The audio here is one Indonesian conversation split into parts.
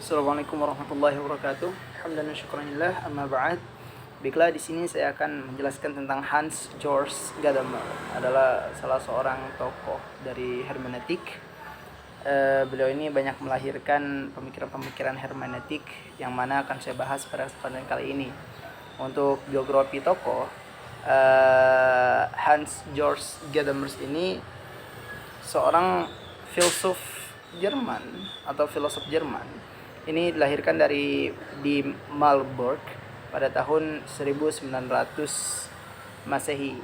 Assalamualaikum warahmatullahi wabarakatuh. Alhamdulillah syukurillah amma ba'd. Baiklah, di sini saya akan menjelaskan tentang Hans Georg Gadamer. Adalah salah seorang tokoh dari hermeneutik. Beliau ini banyak melahirkan pemikiran-pemikiran hermeneutik yang mana akan saya bahas pada kesempatan kali ini. Untuk biografi tokoh, Hans Georg Gadamer ini seorang filsuf Jerman atau filosof Jerman. Ini dilahirkan di Marburg pada tahun 1900 Masehi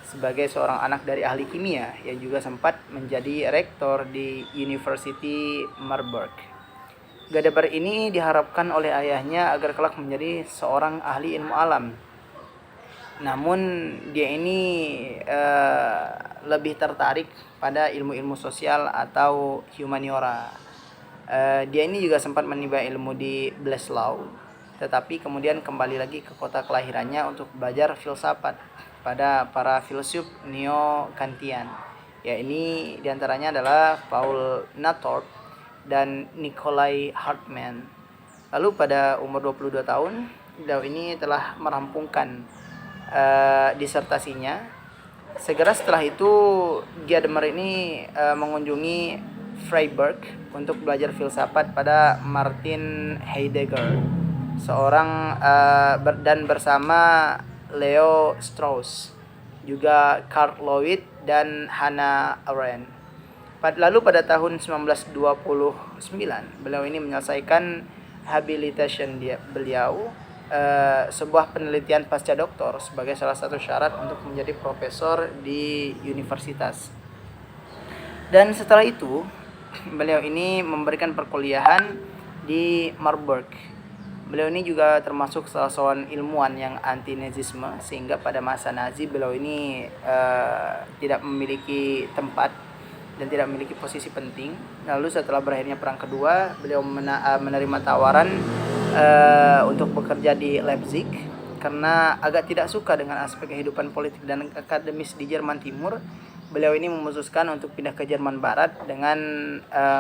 sebagai seorang anak dari ahli kimia yang juga sempat menjadi rektor di University Marburg. Gadamer ini diharapkan oleh ayahnya agar kelak menjadi seorang ahli ilmu alam. Namun dia ini lebih tertarik pada ilmu-ilmu sosial atau humaniora. Dia ini juga sempat menimba ilmu di Breslau, tetapi kemudian kembali lagi ke kota kelahirannya untuk belajar filsafat pada para filsuf neo-Kantian. Ya, ini diantaranya adalah Paul Natorp dan Nikolai Hartmann. Lalu pada umur 22 tahun, beliau ini telah merampungkan disertasinya. Segera setelah itu Gadamer ini mengunjungi Freiburg untuk belajar filsafat pada Martin Heidegger, dan bersama Leo Strauss, juga Karl Lewit dan Hannah Arendt. Lalu pada tahun 1929 beliau ini menyelesaikan habilitation beliau, sebuah penelitian pasca doktor sebagai salah satu syarat untuk menjadi profesor di universitas. Dan setelah itu beliau ini memberikan perkuliahan di Marburg. Beliau ini juga termasuk salah seorang ilmuwan yang anti-nazisme, sehingga pada masa Nazi beliau ini tidak memiliki tempat dan tidak memiliki posisi penting. Lalu setelah berakhirnya Perang Kedua, beliau menerima tawaran untuk bekerja di Leipzig karena agak tidak suka dengan aspek kehidupan politik dan akademis di Jerman Timur. Beliau ini memutuskan untuk pindah ke Jerman Barat dengan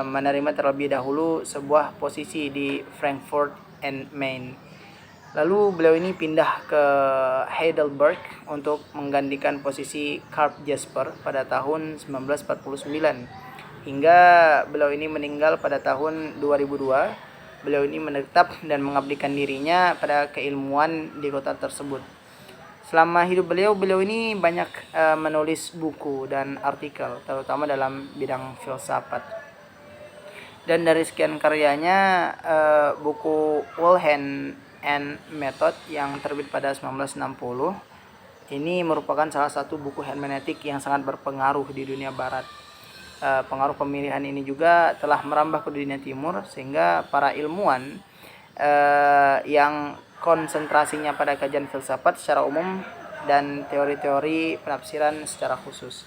menerima terlebih dahulu sebuah posisi di Frankfurt and Main. Lalu beliau ini pindah ke Heidelberg untuk menggantikan posisi Karl Jasper pada tahun 1949 hingga beliau ini meninggal pada tahun 2002. Beliau ini menetap dan mengabdikan dirinya pada keilmuan di kota tersebut. Selama hidup beliau ini banyak menulis buku dan artikel, terutama dalam bidang filsafat. Dan dari sekian karyanya, buku Wilhelm and Method yang terbit pada 1960 ini merupakan salah satu buku hermeneutik yang sangat berpengaruh di dunia barat. Pengaruh pemilihan ini juga telah merambah ke dunia timur, sehingga para ilmuwan yang konsentrasinya pada kajian filsafat secara umum dan teori-teori penafsiran secara khusus.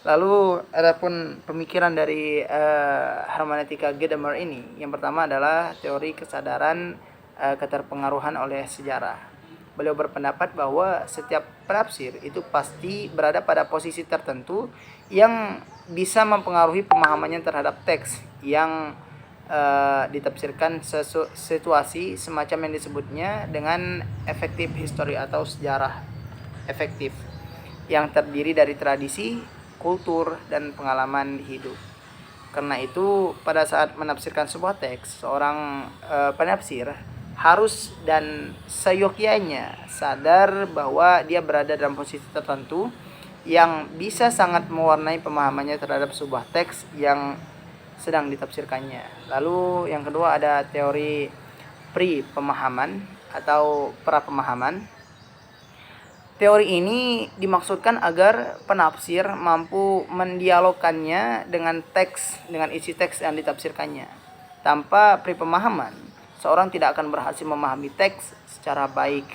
Lalu adapun pemikiran dari hermeneutika Gadamer ini, yang pertama adalah teori kesadaran keterpengaruhan oleh sejarah. Beliau berpendapat bahwa setiap penafsir itu pasti berada pada posisi tertentu yang bisa mempengaruhi pemahamannya terhadap teks yang ditafsirkan situasi semacam yang disebutnya dengan efektif history atau sejarah efektif yang terdiri dari tradisi, kultur, dan pengalaman hidup. Karena itu pada saat menafsirkan sebuah teks, seorang penafsir harus dan seyogyanya sadar bahwa dia berada dalam posisi tertentu yang bisa sangat mewarnai pemahamannya terhadap sebuah teks yang sedang ditafsirkannya. Lalu yang kedua ada teori pre-pemahaman atau pra-pemahaman. Teori ini dimaksudkan agar penafsir mampu mendialogkannya dengan isi teks yang ditafsirkannya. Tanpa pre-pemahaman, seorang tidak akan berhasil memahami teks secara baik.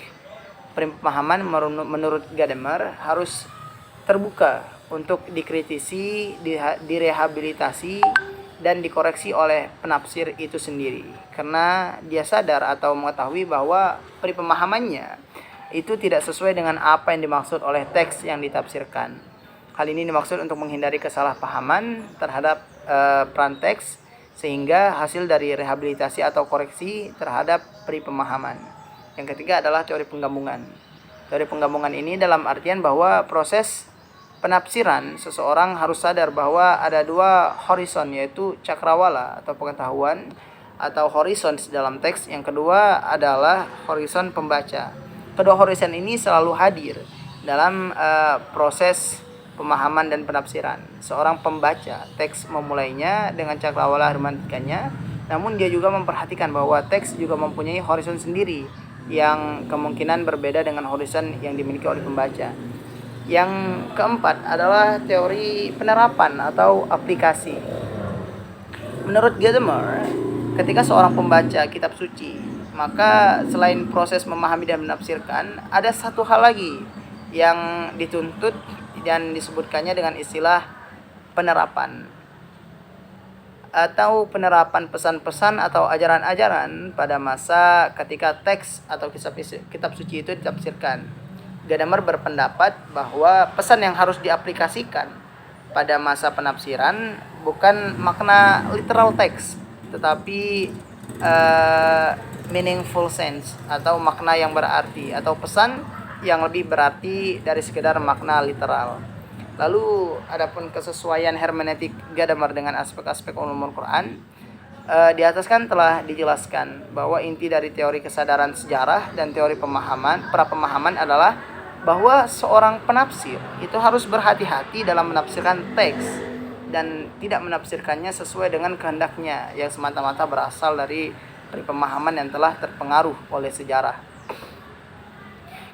Pemahaman menurut Gadamer harus terbuka untuk dikritisi, direhabilitasi, dan dikoreksi oleh penafsir itu sendiri. Karena dia sadar atau mengetahui bahwa pemahamannya itu tidak sesuai dengan apa yang dimaksud oleh teks yang ditafsirkan. Hal ini dimaksud untuk menghindari kesalahpahaman terhadap peran teks sehingga hasil dari rehabilitasi atau koreksi terhadap pemahaman. Yang ketiga adalah teori penggabungan. Teori penggabungan ini dalam artian bahwa proses penafsiran seseorang harus sadar bahwa ada dua horizon, yaitu cakrawala atau pengetahuan atau horizon dalam teks. Yang kedua adalah horizon pembaca. Kedua horizon ini selalu hadir dalam proses pemahaman dan penafsiran. Seorang pembaca teks memulainya dengan cakrawala hermeneutikanya, namun dia juga memperhatikan bahwa teks juga mempunyai horizon sendiri yang kemungkinan berbeda dengan horizon yang dimiliki oleh pembaca. Yang keempat adalah teori penerapan atau aplikasi. Menurut Gadamer, ketika seorang pembaca kitab suci, maka selain proses memahami dan menafsirkan, ada satu hal lagi yang dituntut dan disebutkannya dengan istilah penerapan atau penerapan pesan-pesan atau ajaran-ajaran pada masa ketika teks atau kitab suci itu ditafsirkan. Gadamer berpendapat bahwa pesan yang harus diaplikasikan pada masa penafsiran bukan makna literal teks, tetapi meaningful sense atau makna yang berarti atau pesan yang lebih berarti dari sekedar makna literal. Lalu adapun kesesuaian hermeneutik Gadamer dengan aspek-aspek ulumul Quran, di atas kan telah dijelaskan bahwa inti dari teori kesadaran sejarah dan teori pemahaman adalah bahwa seorang penafsir itu harus berhati-hati dalam menafsirkan teks dan tidak menafsirkannya sesuai dengan kehendaknya yang semata-mata berasal dari pemahaman yang telah terpengaruh oleh sejarah.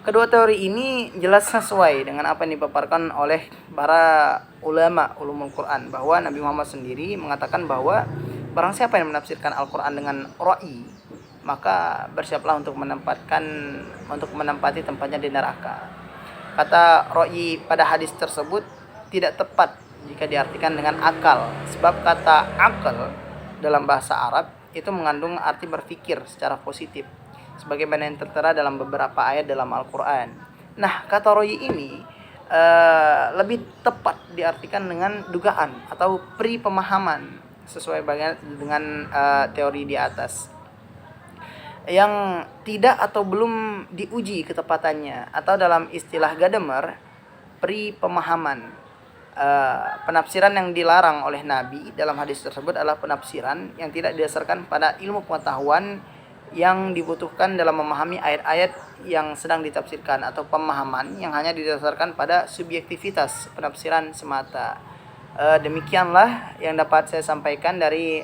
Kedua teori ini jelas sesuai dengan apa yang dipaparkan oleh para ulama ulumul Quran, bahwa Nabi Muhammad sendiri mengatakan bahwa barang siapa yang menafsirkan Al-Quran dengan ra'i, maka bersiaplah untuk menempati tempatnya di neraka. Kata ra'i pada hadis tersebut tidak tepat jika diartikan dengan akal, sebab kata akal dalam bahasa Arab itu mengandung arti berpikir secara positif, sebagaimana yang tertera dalam beberapa ayat dalam Al-Quran. Nah, kata royi ini lebih tepat diartikan dengan dugaan atau pemahaman sesuai dengan teori di atas, yang tidak atau belum diuji ketepatannya, atau dalam istilah Gadamer, pemahaman. Penafsiran yang dilarang oleh Nabi dalam hadis tersebut adalah penafsiran yang tidak didasarkan pada ilmu pengetahuan yang dibutuhkan dalam memahami ayat-ayat yang sedang ditafsirkan, atau pemahaman yang hanya didasarkan pada subjektivitas penafsiran semata. Demikianlah yang dapat saya sampaikan dari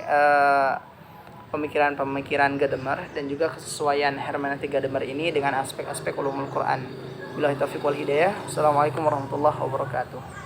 pemikiran Gadamer dan juga kesesuaian hermeneutik Gadamer ini dengan aspek-aspek ulumul Quran. Billahi taufiq wal hidayah. Assalamualaikum warahmatullahi wabarakatuh.